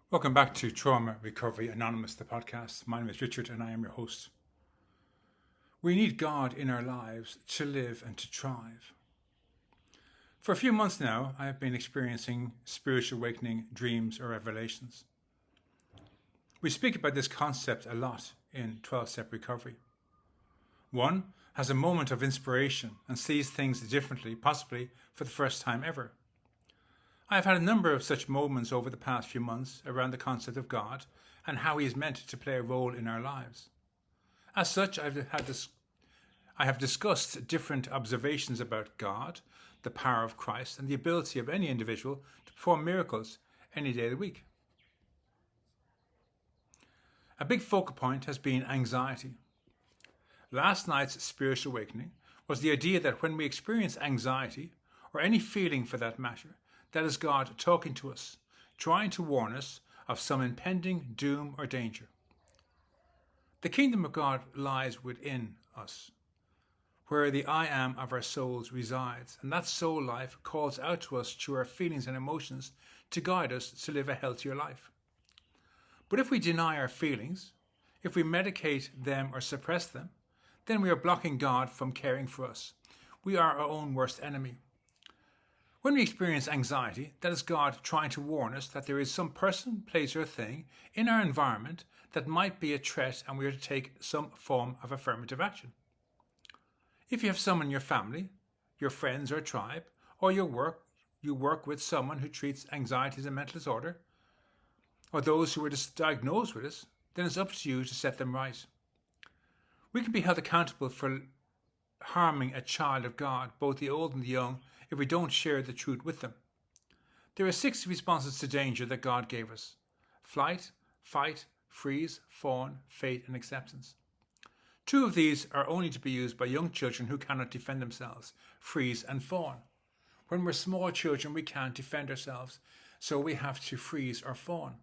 Welcome back to Trauma Recovery Anonymous, the podcast. My name is Richard and I am your host. We need God in our lives to live and to thrive. For a few months now, I have been experiencing spiritual awakening, dreams, or revelations. We speak about this concept a lot in 12-step recovery. One has a moment of inspiration and sees things differently, possibly for the first time ever. I have had a number of such moments over the past few months around the concept of God and how He is meant to play a role in our lives. As such, I have discussed different observations about God, the power of Christ, and the ability of any individual to perform miracles any day of the week. A big focal point has been anxiety. Last night's spiritual awakening was the idea that when we experience anxiety, or any feeling for that matter, that is God talking to us, trying to warn us of some impending doom or danger. The kingdom of God lies within us, where the I am of our souls resides, and that soul life calls out to us through our feelings and emotions to guide us to live a healthier life. But if we deny our feelings, if we medicate them or suppress them, then we are blocking God from caring for us. We are our own worst enemy. When we experience anxiety, that is God trying to warn us that there is some person, place, or thing in our environment that might be a threat and we are to take some form of affirmative action. If you have someone in your family, your friends or tribe, or you work with someone who treats anxiety as a mental disorder, or those who are diagnosed with it, then it's up to you to set them right. We can be held accountable for harming a child of God, both the old and the young, if we don't share the truth with them. There are 6 responses to danger that God gave us: flight, fight, freeze, fawn, faith, and acceptance. 2 of these are only to be used by young children who cannot defend themselves: freeze and fawn. When we're small children, we can't defend ourselves, so we have to freeze or fawn.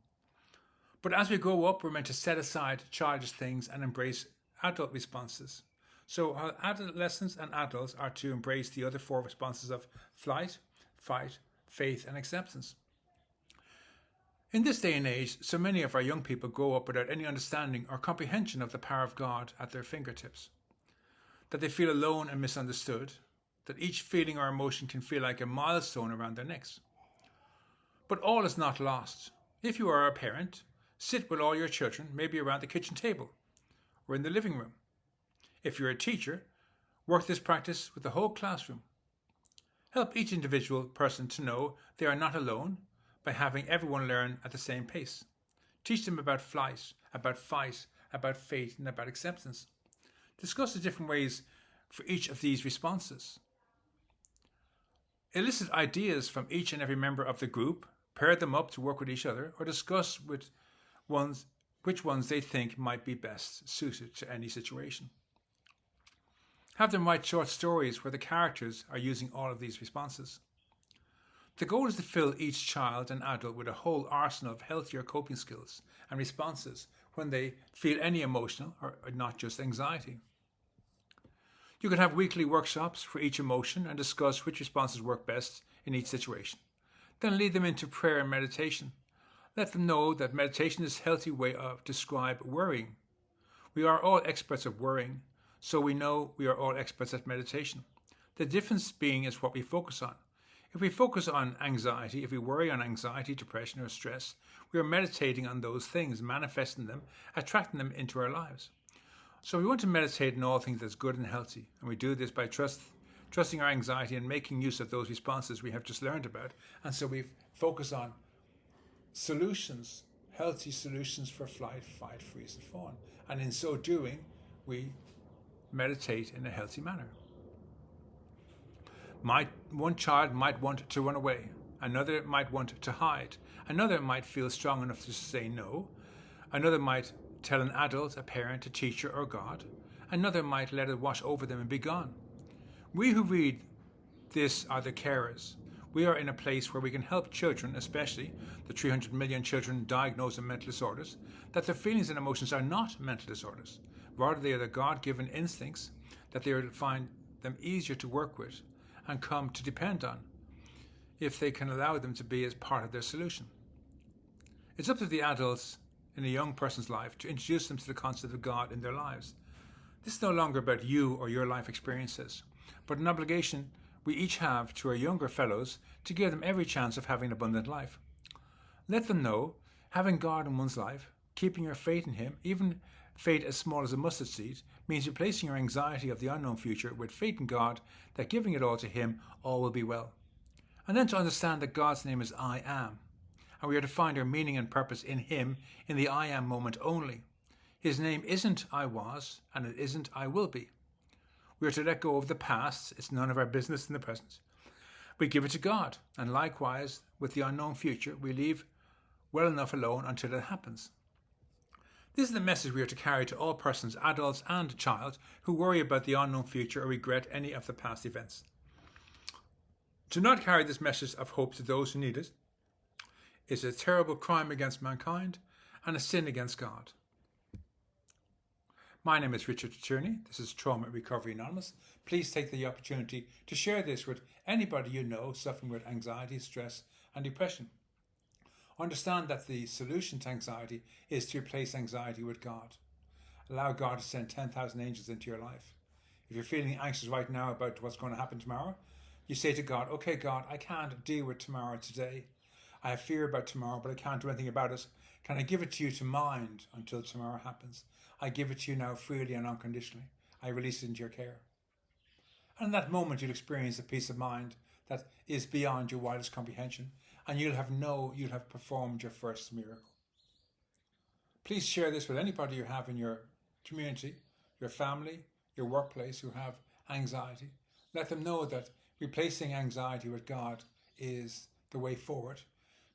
But as we grow up, we're meant to set aside childish things and embrace adult responses. So adolescents and adults are to embrace the other 4 responses of flight, fight, faith, and acceptance. In this day and age, so many of our young people grow up without any understanding or comprehension of the power of God at their fingertips. That they feel alone and misunderstood, that each feeling or emotion can feel like a milestone around their necks. But all is not lost. If you are a parent, sit with all your children, maybe around the kitchen table or in the living room. If you're a teacher, work this practice with the whole classroom. Help each individual person to know they are not alone by having everyone learn at the same pace. Teach them about flight, about fight, about faith, and about acceptance. Discuss the different ways for each of these responses. Elicit ideas from each and every member of the group, pair them up to work with each other, or discuss which ones they think might be best suited to any situation. Have them write short stories where the characters are using all of these responses. The goal is to fill each child and adult with a whole arsenal of healthier coping skills and responses when they feel any emotional or not just anxiety. You could have weekly workshops for each emotion and discuss which responses work best in each situation. Then lead them into prayer and meditation. Let them know that meditation is a healthy way to describe worrying. We are all experts at worrying, so we know we are all experts at meditation. The difference being is what we focus on. If we focus on anxiety, if we worry on anxiety, depression, or stress, we are meditating on those things, manifesting them, attracting them into our lives. So we want to meditate on all things that's good and healthy, and we do this by trusting our anxiety and making use of those responses we have just learned about. And so we focus on solutions, healthy solutions for flight, fight, freeze, and fawn. And in so doing, we meditate in a healthy manner. One child might want to run away. Another might want to hide. Another might feel strong enough to say no. Another might tell an adult, a parent, a teacher, or God. Another might let it wash over them and be gone. We who read this are the carers. We are in a place where we can help children, especially the 300 million children diagnosed with mental disorders, that their feelings and emotions are not mental disorders. Rather, they are the God-given instincts that they will find them easier to work with and come to depend on if they can allow them to be as part of their solution. It's up to the adults in a young person's life to introduce them to the concept of God in their lives. This is no longer about you or your life experiences, but an obligation we each have to our younger fellows to give them every chance of having an abundant life. Let them know having God in one's life, keeping your faith in Him, even faith as small as a mustard seed, means replacing your anxiety of the unknown future with faith in God that giving it all to Him, all will be well. And then to understand that God's name is I Am, and we are to find our meaning and purpose in Him in the I Am moment only. His name isn't I was, and it isn't I will be. We are to let go of the past. It's none of our business in the present. We give it to God, and likewise, with the unknown future, we leave well enough alone until it happens. This is the message we are to carry to all persons, adults and child, who worry about the unknown future or regret any of the past events. To not carry this message of hope to those who need it is a terrible crime against mankind and a sin against God. My name is Richard Tierney. This is Trauma Recovery Anonymous. Please take the opportunity to share this with anybody you know suffering with anxiety, stress, and depression. Understand that the solution to anxiety is to replace anxiety with God. Allow God to send 10,000 angels into your life. If you're feeling anxious right now about what's going to happen tomorrow, you say to God, okay, God, I can't deal with tomorrow today. I have fear about tomorrow, but I can't do anything about it. Can I give it to you to mind until tomorrow happens? I give it to you now freely and unconditionally. I release it into your care. And in that moment, you'll experience a peace of mind that is beyond your wildest comprehension, and you'll have performed your first miracle. Please share this with anybody you have in your community, your family, your workplace who have anxiety. Let them know that replacing anxiety with God is the way forward.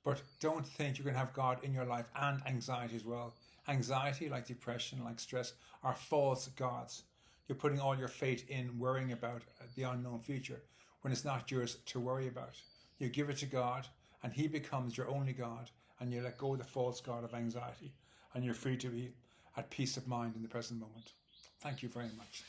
But don't think you can have God in your life and anxiety as well. Anxiety, like depression, like stress, are false gods. You're putting all your faith in worrying about the unknown future when it's not yours to worry about. You give it to God and He becomes your only God, and you let go of the false god of anxiety, and you're free to be at peace of mind in the present moment. Thank you very much.